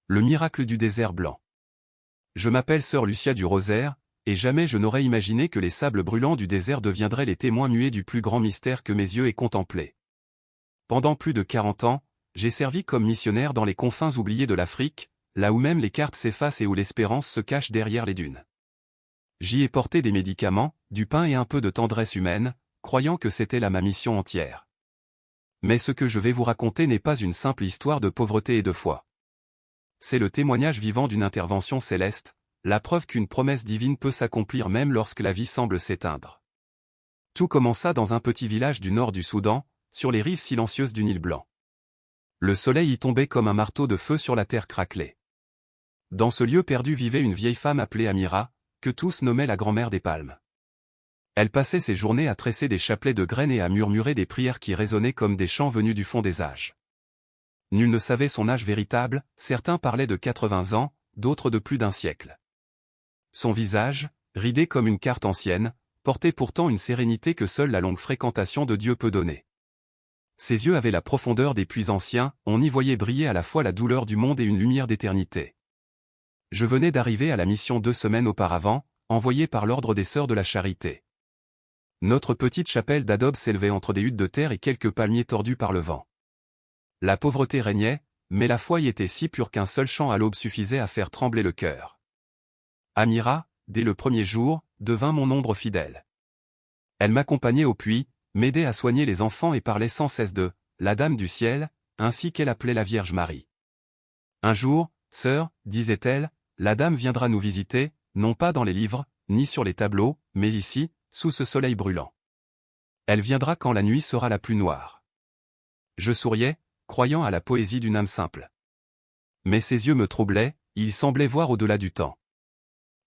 Le miracle du désert blanc. Je m'appelle sœur Lucia du Rosaire, et jamais je n'aurais imaginé que les sables brûlants du désert deviendraient les témoins muets du plus grand mystère que mes yeux aient contemplé. Pendant plus de 40 ans, j'ai servi comme missionnaire dans les confins oubliés de l'Afrique, là où même les cartes s'effacent et où l'espérance se cache derrière les dunes. J'y ai porté des médicaments, du pain et un peu de tendresse humaine, croyant que c'était là ma mission entière. Mais ce que je vais vous raconter n'est pas une simple histoire de pauvreté et de foi. C'est le témoignage vivant d'une intervention céleste, la preuve qu'une promesse divine peut s'accomplir même lorsque la vie semble s'éteindre. Tout commença dans un petit village du nord du Soudan, sur les rives silencieuses du Nil blanc. Le soleil y tombait comme un marteau de feu sur la terre craquelée. Dans ce lieu perdu vivait une vieille femme appelée Amira, que tous nommaient la grand-mère des palmes. Elle passait ses journées à tresser des chapelets de graines et à murmurer des prières qui résonnaient comme des chants venus du fond des âges. Nul ne savait son âge véritable, certains parlaient de 80 ans, d'autres de plus d'un siècle. Son visage, ridé comme une carte ancienne, portait pourtant une sérénité que seule la longue fréquentation de Dieu peut donner. Ses yeux avaient la profondeur des puits anciens, on y voyait briller à la fois la douleur du monde et une lumière d'éternité. Je venais d'arriver à la mission 2 semaines auparavant, envoyé par l'ordre des Sœurs de la Charité. Notre petite chapelle d'adobe s'élevait entre des huttes de terre et quelques palmiers tordus par le vent. La pauvreté régnait, mais la foi y était si pure qu'un seul chant à l'aube suffisait à faire trembler le cœur. Amira, dès le premier jour, devint mon ombre fidèle. Elle m'accompagnait au puits, m'aidait à soigner les enfants et parlait sans cesse de « la Dame du ciel », ainsi qu'elle appelait la Vierge Marie. Un jour, sœur, disait-elle, la Dame viendra nous visiter, non pas dans les livres, ni sur les tableaux, mais ici, sous ce soleil brûlant. Elle viendra quand la nuit sera la plus noire. Je souriais, croyant à la poésie d'une âme simple. Mais ses yeux me troublaient, ils semblaient voir au-delà du temps.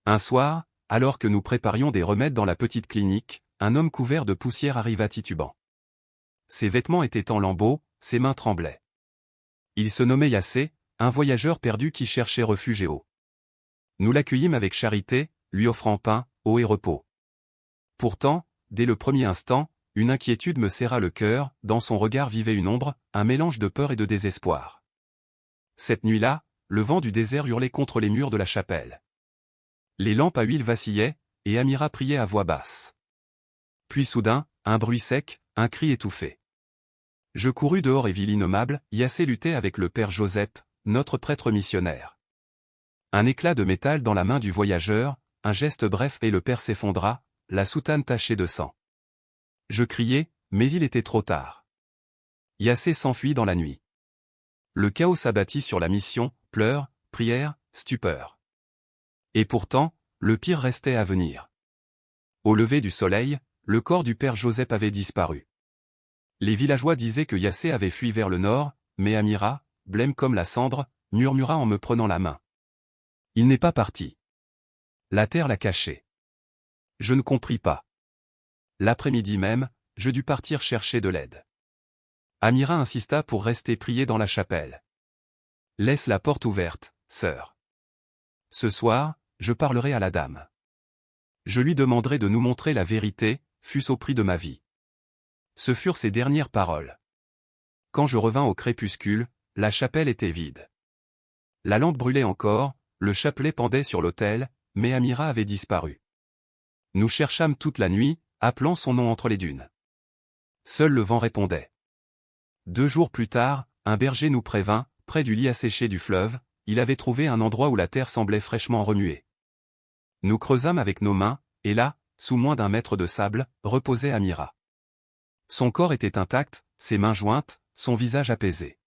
Un soir, alors que nous préparions des remèdes dans la petite clinique, un homme couvert de poussière arriva titubant. Ses vêtements étaient en lambeaux, ses mains tremblaient. Il se nommait Yassé, un voyageur perdu qui cherchait refuge et eau. Nous l'accueillîmes avec charité, lui offrant pain, eau et repos. Pourtant, dès le premier instant, une inquiétude me serra le cœur, dans son regard vivait une ombre, un mélange de peur et de désespoir. Cette nuit-là, le vent du désert hurlait contre les murs de la chapelle. Les lampes à huile vacillaient, et Amira priait à voix basse. Puis soudain, un bruit sec, un cri étouffé. Je courus dehors et vis l'innommable, Yassé lutter avec le père Joseph, notre prêtre missionnaire. Un éclat de métal dans la main du voyageur, un geste bref et le père s'effondra, la soutane tachée de sang. Je criai, mais il était trop tard. Yassé s'enfuit dans la nuit. Le chaos s'abattit sur la mission, pleurs, prières, stupeur. Et pourtant, le pire restait à venir. Au lever du soleil, le corps du père Joseph avait disparu. Les villageois disaient que Yassé avait fui vers le nord, mais Amira, blême comme la cendre, murmura en me prenant la main. Il n'est pas parti. La terre l'a caché. Je ne compris pas. L'après-midi même, je dus partir chercher de l'aide. Amira insista pour rester prier dans la chapelle. Laisse la porte ouverte, sœur. Ce soir, je parlerai à la dame. Je lui demanderai de nous montrer la vérité, fût-ce au prix de ma vie. Ce furent ses dernières paroles. Quand je revins au crépuscule, la chapelle était vide. La lampe brûlait encore, le chapelet pendait sur l'autel, mais Amira avait disparu. Nous cherchâmes toute la nuit, appelant son nom entre les dunes. Seul le vent répondait. 2 jours plus tard, un berger nous prévint, près du lit asséché du fleuve, il avait trouvé un endroit où la terre semblait fraîchement remuée. Nous creusâmes avec nos mains, et là, sous moins d'1 mètre de sable, reposait Amira. Son corps était intact, ses mains jointes, son visage apaisé.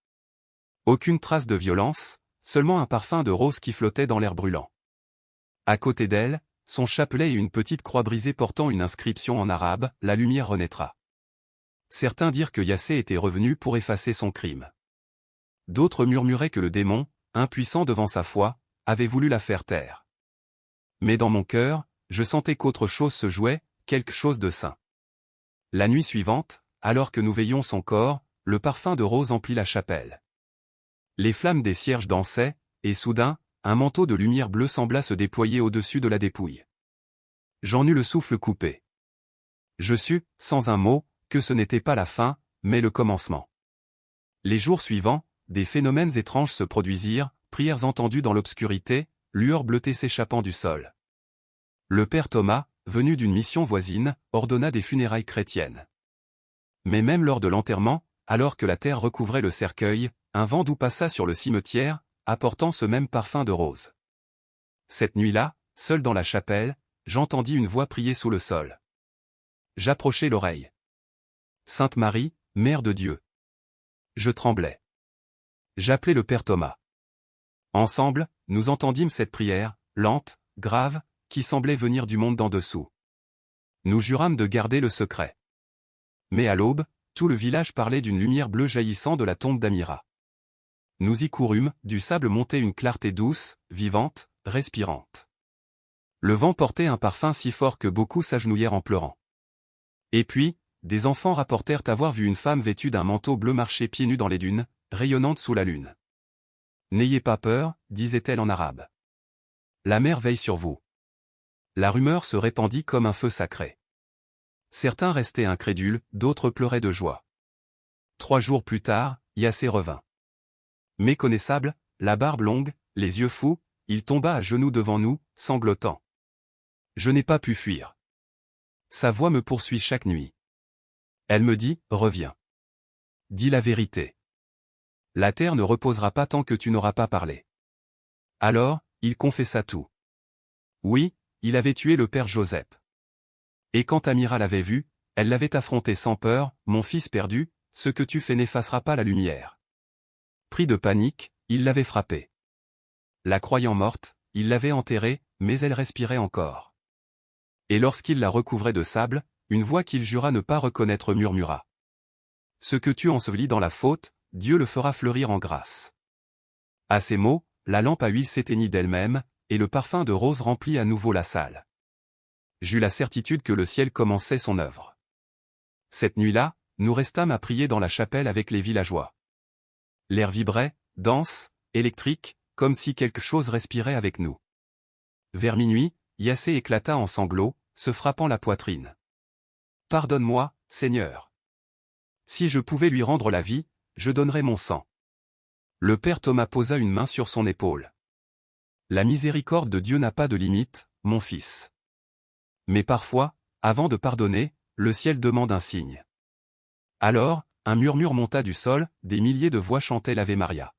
Aucune trace de violence, seulement un parfum de rose qui flottait dans l'air brûlant. À côté d'elle, son chapelet et une petite croix brisée portant une inscription en arabe, la lumière renaîtra. Certains dirent que Yassé était revenu pour effacer son crime. D'autres murmuraient que le démon, impuissant devant sa foi, avait voulu la faire taire. Mais dans mon cœur, je sentais qu'autre chose se jouait, quelque chose de saint. La nuit suivante, alors que nous veillions son corps, le parfum de rose emplit la chapelle. Les flammes des cierges dansaient, et soudain, un manteau de lumière bleue sembla se déployer au-dessus de la dépouille. J'en eus le souffle coupé. Je sus, sans un mot, que ce n'était pas la fin, mais le commencement. Les jours suivants, des phénomènes étranges se produisirent, prières entendues dans l'obscurité, lueurs bleutées s'échappant du sol. Le père Thomas, venu d'une mission voisine, ordonna des funérailles chrétiennes. Mais même lors de l'enterrement, alors que la terre recouvrait le cercueil, un vent doux passa sur le cimetière, apportant ce même parfum de rose. Cette nuit-là, seul dans la chapelle, j'entendis une voix prier sous le sol. J'approchai l'oreille. Sainte Marie, Mère de Dieu. Je tremblais. J'appelai le père Thomas. Ensemble, nous entendîmes cette prière, lente, grave, qui semblait venir du monde d'en dessous. Nous jurâmes de garder le secret. Mais à l'aube, tout le village parlait d'une lumière bleue jaillissant de la tombe d'Amira. Nous y courûmes, du sable montait une clarté douce, vivante, respirante. Le vent portait un parfum si fort que beaucoup s'agenouillèrent en pleurant. Et puis, des enfants rapportèrent avoir vu une femme vêtue d'un manteau bleu marcher pieds nus dans les dunes, rayonnante sous la lune. « N'ayez pas peur, disait-elle en arabe. La mère veille sur vous. » La rumeur se répandit comme un feu sacré. Certains restaient incrédules, d'autres pleuraient de joie. 3 jours plus tard, Yassé revint. Méconnaissable, la barbe longue, les yeux fous, il tomba à genoux devant nous, sanglotant. Je n'ai pas pu fuir. Sa voix me poursuit chaque nuit. Elle me dit, reviens. Dis la vérité. La terre ne reposera pas tant que tu n'auras pas parlé. Alors, il confessa tout. Oui, il avait tué le père Joseph. Et quand Amira l'avait vu, elle l'avait affronté sans peur, mon fils perdu, ce que tu fais n'effacera pas la lumière. Pris de panique, il l'avait frappée. La croyant morte, il l'avait enterrée, mais elle respirait encore. Et lorsqu'il la recouvrait de sable, une voix qu'il jura ne pas reconnaître murmura. Ce que tu ensevelis dans la faute, Dieu le fera fleurir en grâce. À ces mots, la lampe à huile s'éteignit d'elle-même, et le parfum de rose remplit à nouveau la salle. J'eus la certitude que le ciel commençait son œuvre. Cette nuit-là, nous restâmes à prier dans la chapelle avec les villageois. L'air vibrait, dense, électrique, comme si quelque chose respirait avec nous. Vers minuit, Yassé éclata en sanglots, se frappant la poitrine. « Pardonne-moi, Seigneur. Si je pouvais lui rendre la vie, je donnerais mon sang. » Le père Thomas posa une main sur son épaule. « La miséricorde de Dieu n'a pas de limite, mon fils. Mais parfois, avant de pardonner, le ciel demande un signe. » Alors, un murmure monta du sol, des milliers de voix chantaient l'Ave Maria.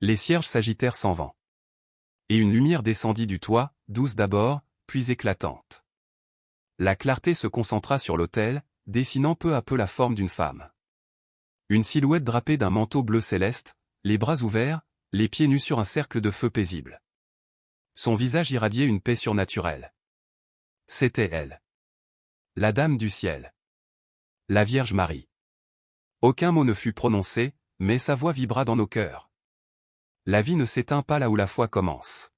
Les cierges s'agitèrent sans vent. Et une lumière descendit du toit, douce d'abord, puis éclatante. La clarté se concentra sur l'autel, dessinant peu à peu la forme d'une femme. Une silhouette drapée d'un manteau bleu céleste, les bras ouverts, les pieds nus sur un cercle de feu paisible. Son visage irradiait une paix surnaturelle. C'était elle. La Dame du ciel. La Vierge Marie. Aucun mot ne fut prononcé, mais sa voix vibra dans nos cœurs. La vie ne s'éteint pas là où la foi commence.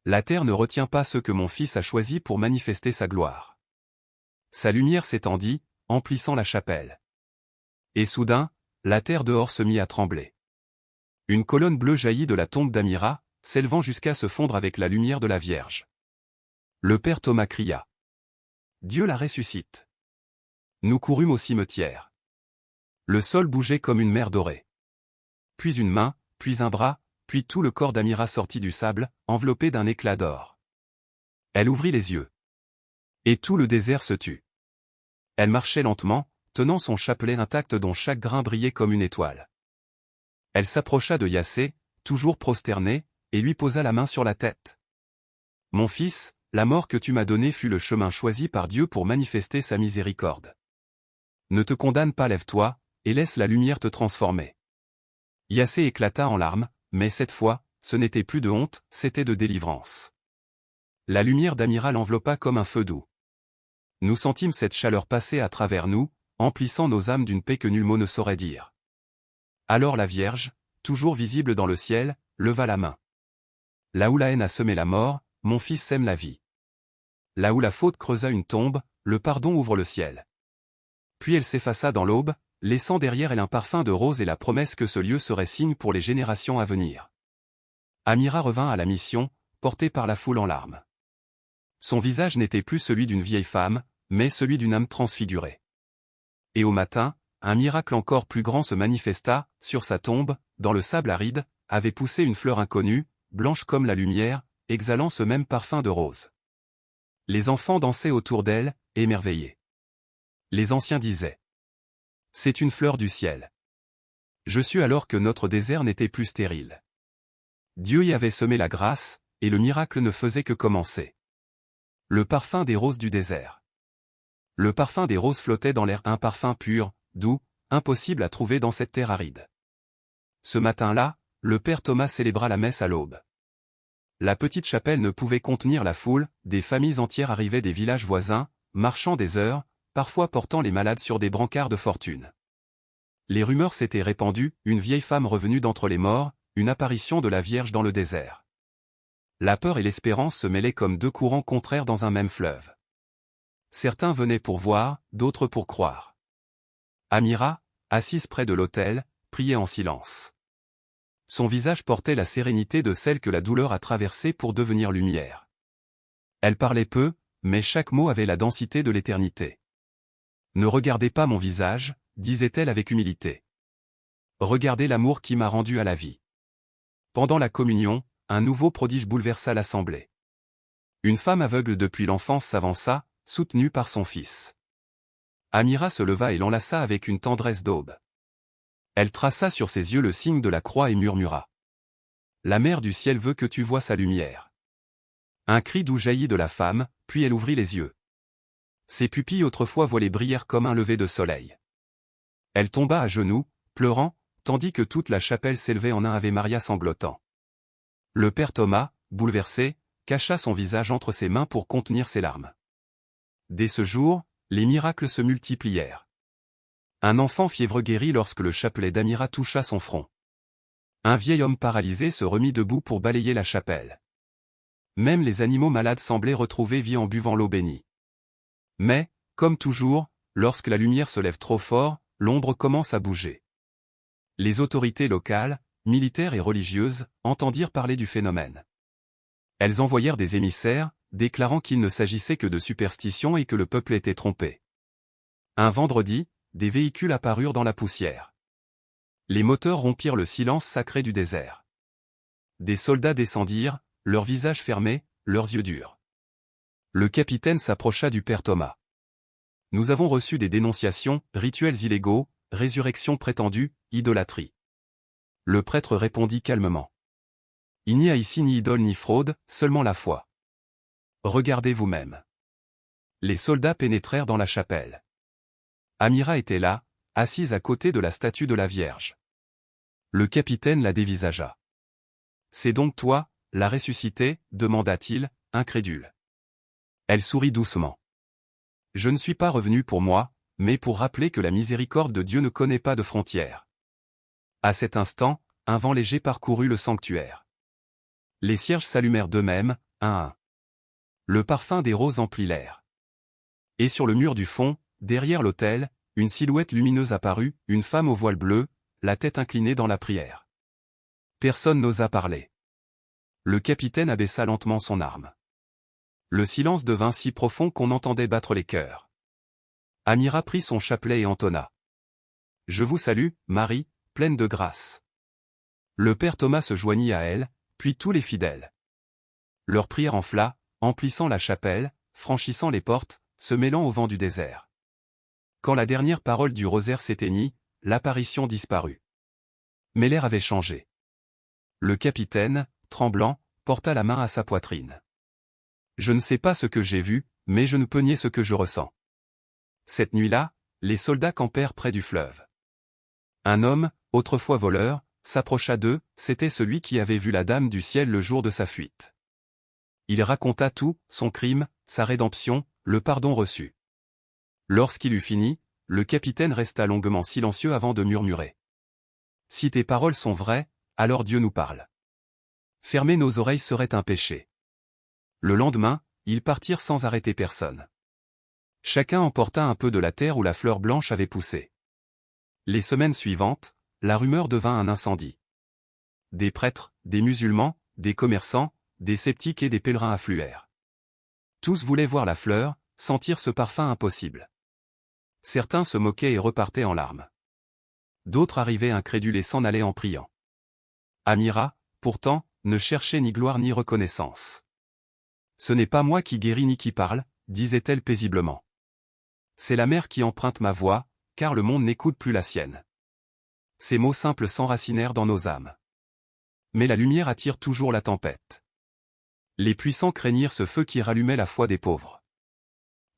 La terre ne retient pas ceux que mon Fils a choisis pour manifester sa gloire. Sa lumière s'étendit, emplissant la chapelle. Et soudain, la terre dehors se mit à trembler. Une colonne bleue jaillit de la tombe d'Amira, s'élevant jusqu'à se fondre avec la lumière de la Vierge. Le père Thomas cria. Dieu la ressuscite. Nous courûmes au cimetière. Le sol bougeait comme une mer dorée. Puis une main, puis un bras, puis tout le corps d'Amira sortit du sable, enveloppé d'un éclat d'or. Elle ouvrit les yeux. Et tout le désert se tut. Elle marchait lentement, tenant son chapelet intact dont chaque grain brillait comme une étoile. Elle s'approcha de Yassé, toujours prosterné, et lui posa la main sur la tête. « Mon fils, la mort que tu m'as donnée fut le chemin choisi par Dieu pour manifester sa miséricorde. Ne te condamne pas, lève-toi, et laisse la lumière te transformer. » Yassé éclata en larmes, mais cette fois, ce n'était plus de honte, c'était de délivrance. La lumière d'Amira l'enveloppa comme un feu doux. Nous sentîmes cette chaleur passer à travers nous, emplissant nos âmes d'une paix que nul mot ne saurait dire. Alors la Vierge, toujours visible dans le ciel, leva la main. Là où la haine a semé la mort, mon fils sème la vie. Là où la faute creusa une tombe, le pardon ouvre le ciel. Puis elle s'effaça dans l'aube, laissant derrière elle un parfum de rose et la promesse que ce lieu serait signe pour les générations à venir. Amira revint à la mission, portée par la foule en larmes. Son visage n'était plus celui d'une vieille femme, mais celui d'une âme transfigurée. Et au matin, un miracle encore plus grand se manifesta, sur sa tombe, dans le sable aride, avait poussé une fleur inconnue, blanche comme la lumière, exhalant ce même parfum de rose. Les enfants dansaient autour d'elle, émerveillés. Les anciens disaient: c'est une fleur du ciel. Je sus alors que notre désert n'était plus stérile. Dieu y avait semé la grâce, et le miracle ne faisait que commencer. Le parfum des roses du désert. Le parfum des roses flottait dans l'air, un parfum pur, doux, impossible à trouver dans cette terre aride. Ce matin-là, le père Thomas célébra la messe à l'aube. La petite chapelle ne pouvait contenir la foule, des familles entières arrivaient des villages voisins, marchant des heures, parfois portant les malades sur des brancards de fortune. Les rumeurs s'étaient répandues, une vieille femme revenue d'entre les morts, une apparition de la Vierge dans le désert. La peur et l'espérance se mêlaient comme deux courants contraires dans un même fleuve. Certains venaient pour voir, d'autres pour croire. Amira, assise près de l'autel, priait en silence. Son visage portait la sérénité de celle que la douleur a traversée pour devenir lumière. Elle parlait peu, mais chaque mot avait la densité de l'éternité. « Ne regardez pas mon visage », disait-elle avec humilité. « Regardez l'amour qui m'a rendu à la vie. » Pendant la communion, un nouveau prodige bouleversa l'assemblée. Une femme aveugle depuis l'enfance s'avança, soutenue par son fils. Amira se leva et l'enlaça avec une tendresse d'aube. Elle traça sur ses yeux le signe de la croix et murmura: « La mère du ciel veut que tu voies sa lumière. » Un cri doux jaillit de la femme, puis elle ouvrit les yeux. Ses pupilles autrefois voilées brillèrent comme un lever de soleil. Elle tomba à genoux, pleurant, tandis que toute la chapelle s'élevait en un Ave Maria sanglotant. Le père Thomas, bouleversé, cacha son visage entre ses mains pour contenir ses larmes. Dès ce jour, les miracles se multiplièrent. Un enfant fiévreux guérit lorsque le chapelet d'Amira toucha son front. Un vieil homme paralysé se remit debout pour balayer la chapelle. Même les animaux malades semblaient retrouver vie en buvant l'eau bénie. Mais, comme toujours, lorsque la lumière se lève trop fort, l'ombre commence à bouger. Les autorités locales, militaires et religieuses, entendirent parler du phénomène. Elles envoyèrent des émissaires, déclarant qu'il ne s'agissait que de superstition et que le peuple était trompé. Un vendredi, des véhicules apparurent dans la poussière. Les moteurs rompirent le silence sacré du désert. Des soldats descendirent, leurs visages fermés, leurs yeux durs. Le capitaine s'approcha du père Thomas. « Nous avons reçu des dénonciations, rituels illégaux, résurrection prétendue, idolâtrie. » Le prêtre répondit calmement: « Il n'y a ici ni idole ni fraude, seulement la foi. Regardez vous-même. » Les soldats pénétrèrent dans la chapelle. Amira était là, assise à côté de la statue de la Vierge. Le capitaine la dévisagea. « C'est donc toi, la ressuscitée ?» demanda-t-il, incrédule. Elle sourit doucement. « Je ne suis pas revenu pour moi, mais pour rappeler que la miséricorde de Dieu ne connaît pas de frontières. » À cet instant, un vent léger parcourut le sanctuaire. Les cierges s'allumèrent d'eux-mêmes, un à un. Le parfum des roses emplit l'air. Et sur le mur du fond, derrière l'autel, une silhouette lumineuse apparut, une femme au voile bleu, la tête inclinée dans la prière. Personne n'osa parler. Le capitaine abaissa lentement son arme. Le silence devint si profond qu'on entendait battre les cœurs. Amira prit son chapelet et entonna: « Je vous salue, Marie, pleine de grâce. » Le père Thomas se joignit à elle, puis tous les fidèles. Leur prière enfla, emplissant la chapelle, franchissant les portes, se mêlant au vent du désert. Quand la dernière parole du rosaire s'éteignit, l'apparition disparut. Mais l'air avait changé. Le capitaine, tremblant, porta la main à sa poitrine. « Je ne sais pas ce que j'ai vu, mais je ne peux nier ce que je ressens. » Cette nuit-là, les soldats campèrent près du fleuve. Un homme, autrefois voleur, s'approcha d'eux, c'était celui qui avait vu la Dame du ciel le jour de sa fuite. Il raconta tout, son crime, sa rédemption, le pardon reçu. Lorsqu'il eut fini, le capitaine resta longuement silencieux avant de murmurer: « Si tes paroles sont vraies, alors Dieu nous parle. Fermer nos oreilles serait un péché. » Le lendemain, ils partirent sans arrêter personne. Chacun emporta un peu de la terre où la fleur blanche avait poussé. Les semaines suivantes, la rumeur devint un incendie. Des prêtres, des musulmans, des commerçants, des sceptiques et des pèlerins affluèrent. Tous voulaient voir la fleur, sentir ce parfum impossible. Certains se moquaient et repartaient en larmes. D'autres arrivaient incrédules et s'en allaient en priant. Amira, pourtant, ne cherchait ni gloire ni reconnaissance. Ce n'est pas moi qui guéris ni qui parle, disait-elle paisiblement. C'est la mer qui emprunte ma voix, car le monde n'écoute plus la sienne. Ces mots simples s'enracinèrent dans nos âmes. Mais la lumière attire toujours la tempête. Les puissants craignirent ce feu qui rallumait la foi des pauvres.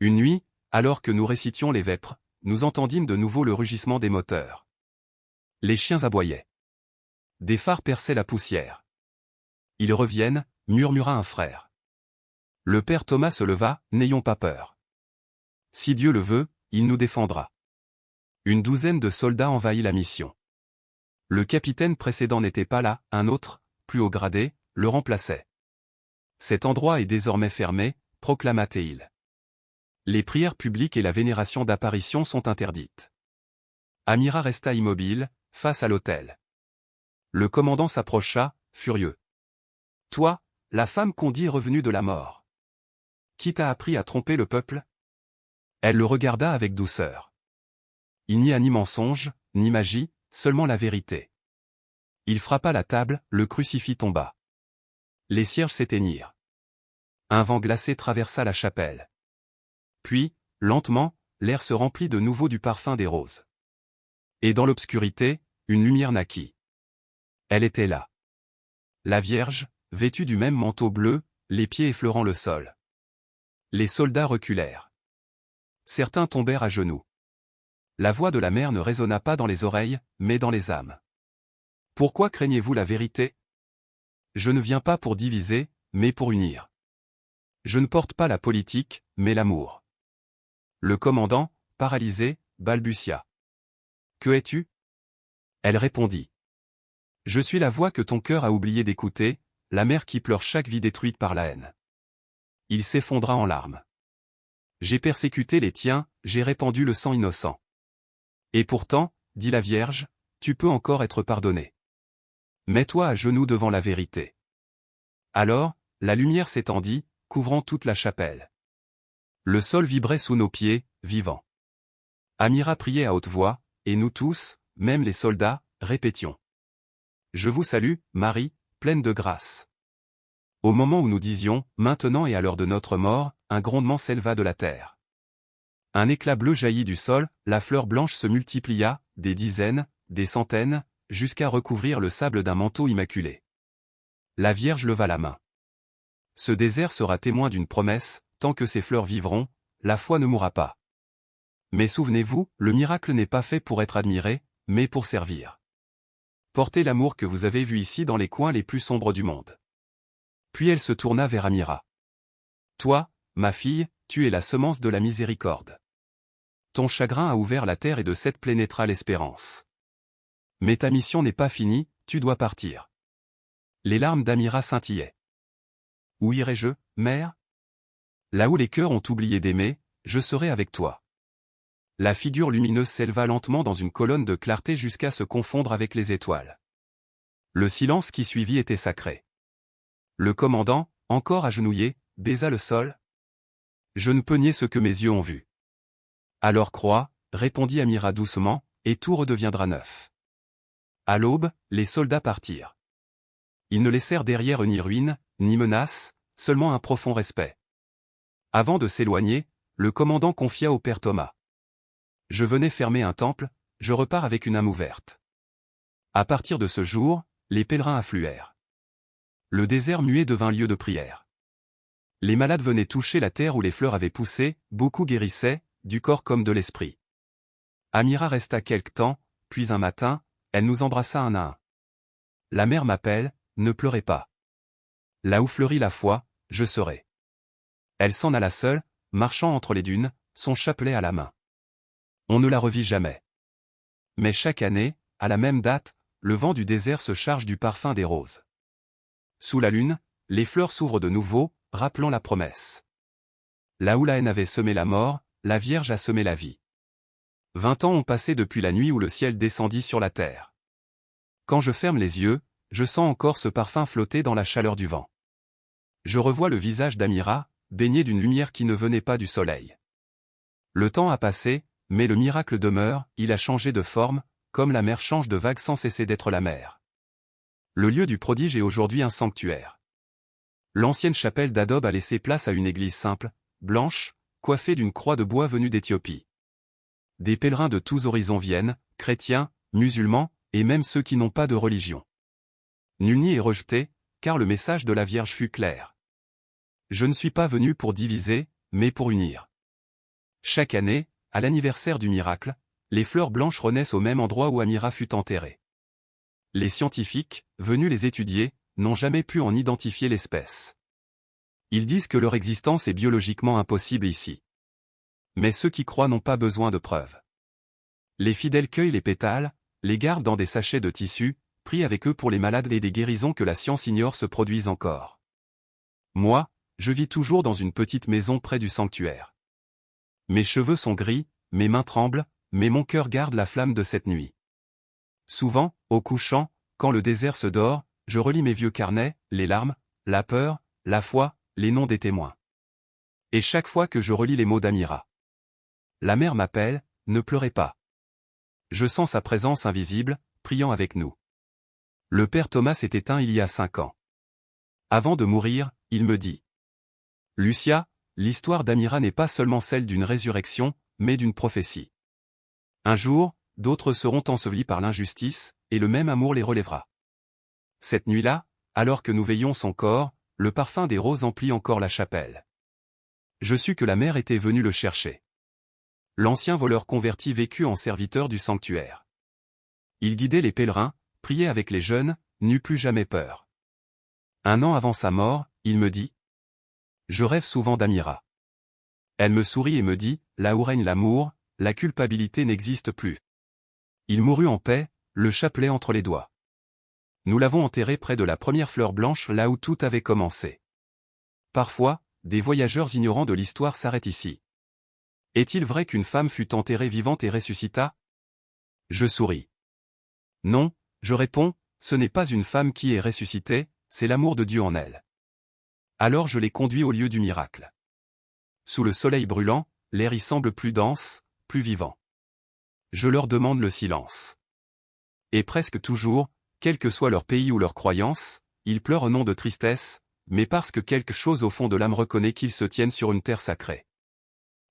Une nuit, alors que nous récitions les vêpres, nous entendîmes de nouveau le rugissement des moteurs. Les chiens aboyaient. Des phares perçaient la poussière. Ils reviennent, murmura un frère. Le père Thomas se leva, n'ayons pas peur. Si Dieu le veut, il nous défendra. Une douzaine de soldats envahit la mission. Le capitaine précédent n'était pas là, un autre, plus haut gradé, le remplaçait. Cet endroit est désormais fermé, proclama-t-il. Les prières publiques et la vénération d'apparitions sont interdites. Amira resta immobile, face à l'autel. Le commandant s'approcha, furieux. Toi, la femme qu'on dit revenue de la mort. Qui t'a appris à tromper le peuple? Elle le regarda avec douceur. Il n'y a ni mensonge, ni magie, seulement la vérité. Il frappa la table, le crucifix tomba. Les cierges s'éteignirent. Un vent glacé traversa la chapelle. Puis, lentement, l'air se remplit de nouveau du parfum des roses. Et dans l'obscurité, une lumière naquit. Elle était là. La Vierge, vêtue du même manteau bleu, les pieds effleurant le sol. Les soldats reculèrent. Certains tombèrent à genoux. La voix de la mère ne résonna pas dans les oreilles, mais dans les âmes. Pourquoi craignez-vous la vérité? Je ne viens pas pour diviser, mais pour unir. Je ne porte pas la politique, mais l'amour. Le commandant, paralysé, balbutia. Que es-tu? Elle répondit. Je suis la voix que ton cœur a oublié d'écouter, la mère qui pleure chaque vie détruite par la haine. Il s'effondra en larmes. J'ai persécuté les tiens, j'ai répandu le sang innocent. Et pourtant, dit la Vierge, tu peux encore être pardonné. Mets-toi à genoux devant la vérité. Alors, la lumière s'étendit, couvrant toute la chapelle. Le sol vibrait sous nos pieds, vivant. Amira priait à haute voix, et nous tous, même les soldats, répétions. Je vous salue, Marie, pleine de grâce. Au moment où nous disions, maintenant et à l'heure de notre mort, un grondement s'éleva de la terre. Un éclat bleu jaillit du sol, la fleur blanche se multiplia, des dizaines, des centaines, jusqu'à recouvrir le sable d'un manteau immaculé. La Vierge leva la main. Ce désert sera témoin d'une promesse, tant que ces fleurs vivront, la foi ne mourra pas. Mais souvenez-vous, le miracle n'est pas fait pour être admiré, mais pour servir. Portez l'amour que vous avez vu ici dans les coins les plus sombres du monde. Puis elle se tourna vers Amira. Toi, ma fille, tu es la semence de la miséricorde. Ton chagrin a ouvert la terre et de cette pénétra l'espérance. Mais ta mission n'est pas finie, tu dois partir. Les larmes d'Amira scintillaient. Où irai-je, mère? Là où les cœurs ont oublié d'aimer, je serai avec toi. La figure lumineuse s'éleva lentement dans une colonne de clarté jusqu'à se confondre avec les étoiles. Le silence qui suivit était sacré. Le commandant, encore agenouillé, baisa le sol. Je ne peux nier ce que mes yeux ont vu. Alors crois, répondit Amira doucement, et tout redeviendra neuf. À l'aube, les soldats partirent. Ils ne laissèrent derrière eux ni ruines, ni menaces, seulement un profond respect. Avant de s'éloigner, le commandant confia au père Thomas. Je venais fermer un temple, je repars avec une âme ouverte. À partir de ce jour, les pèlerins affluèrent. Le désert muet devint lieu de prière. Les malades venaient toucher la terre où les fleurs avaient poussé, beaucoup guérissaient, du corps comme de l'esprit. Amira resta quelque temps, puis un matin, elle nous embrassa un à un. La mère m'appelle, ne pleurez pas. Là où fleurit la foi, je serai. Elle s'en alla seule, marchant entre les dunes, son chapelet à la main. On ne la revit jamais. Mais chaque année, à la même date, le vent du désert se charge du parfum des roses. Sous la lune, les fleurs s'ouvrent de nouveau, rappelant la promesse. Là où la haine avait semé la mort, la Vierge a semé la vie. 20 ans ont passé depuis la nuit où le ciel descendit sur la terre. Quand je ferme les yeux, je sens encore ce parfum flotter dans la chaleur du vent. Je revois le visage d'Amira, baigné d'une lumière qui ne venait pas du soleil. Le temps a passé, mais le miracle demeure, il a changé de forme, comme la mer change de vague sans cesser d'être la mer. Le lieu du prodige est aujourd'hui un sanctuaire. L'ancienne chapelle d'adobe a laissé place à une église simple, blanche, coiffée d'une croix de bois venue d'Éthiopie. Des pèlerins de tous horizons viennent, chrétiens, musulmans, et même ceux qui n'ont pas de religion. Nul n'y est rejeté, car le message de la Vierge fut clair. Je ne suis pas venu pour diviser, mais pour unir. Chaque année, à l'anniversaire du miracle, les fleurs blanches renaissent au même endroit où Amira fut enterrée. Les scientifiques, venus les étudier, n'ont jamais pu en identifier l'espèce. Ils disent que leur existence est biologiquement impossible ici. Mais ceux qui croient n'ont pas besoin de preuves. Les fidèles cueillent les pétales, les gardent dans des sachets de tissu, prient avec eux pour les malades et des guérisons que la science ignore se produisent encore. Moi, je vis toujours dans une petite maison près du sanctuaire. Mes cheveux sont gris, mes mains tremblent, mais mon cœur garde la flamme de cette nuit. Souvent, au couchant, quand le désert se dort, je relis mes vieux carnets, les larmes, la peur, la foi, les noms des témoins. Et chaque fois que je relis les mots d'Amira. La mère m'appelle, ne pleurez pas. Je sens sa présence invisible, priant avec nous. Le père Thomas s'est éteint il y a 5 ans. Avant de mourir, il me dit. Lucia, l'histoire d'Amira n'est pas seulement celle d'une résurrection, mais d'une prophétie. Un jour, d'autres seront ensevelis par l'injustice, et le même amour les relèvera. Cette nuit-là, alors que nous veillons son corps, le parfum des roses emplit encore la chapelle. Je sus que la mère était venue le chercher. L'ancien voleur converti vécut en serviteur du sanctuaire. Il guidait les pèlerins, priait avec les jeunes, n'eut plus jamais peur. 1 an avant sa mort, il me dit « Je rêve souvent d'Amira. » Elle me sourit et me dit « Là où règne l'amour, la culpabilité n'existe plus. » Il mourut en paix, le chapelet entre les doigts. Nous l'avons enterré près de la première fleur blanche là où tout avait commencé. Parfois, des voyageurs ignorants de l'histoire s'arrêtent ici. Est-il vrai qu'une femme fut enterrée vivante et ressuscita? Je souris. Non, je réponds, ce n'est pas une femme qui est ressuscitée, c'est l'amour de Dieu en elle. Alors je les conduis au lieu du miracle. Sous le soleil brûlant, l'air y semble plus dense, plus vivant. Je leur demande le silence. Et presque toujours, quel que soit leur pays ou leur croyance, ils pleurent non de tristesse, mais parce que quelque chose au fond de l'âme reconnaît qu'ils se tiennent sur une terre sacrée.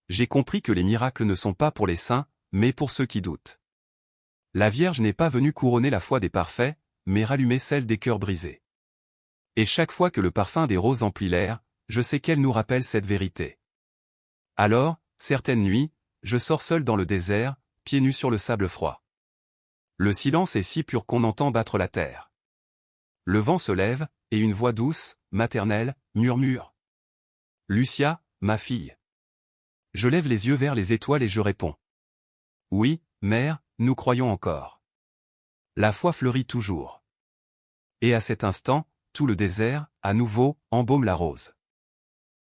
J'ai compris que les miracles ne sont pas pour les saints, mais pour ceux qui doutent. La Vierge n'est pas venue couronner la foi des parfaits, mais rallumer celle des cœurs brisés. Et chaque fois que le parfum des roses emplit l'air, je sais qu'elle nous rappelle cette vérité. Alors, certaines nuits, je sors seul dans le désert, pieds nus sur le sable froid. Le silence est si pur qu'on entend battre la terre. Le vent se lève, et une voix douce, maternelle, murmure. « Lucia, ma fille. » Je lève les yeux vers les étoiles et je réponds. « Oui, mère, nous croyons encore. » La foi fleurit toujours. Et à cet instant, tout le désert, à nouveau, embaume la rose.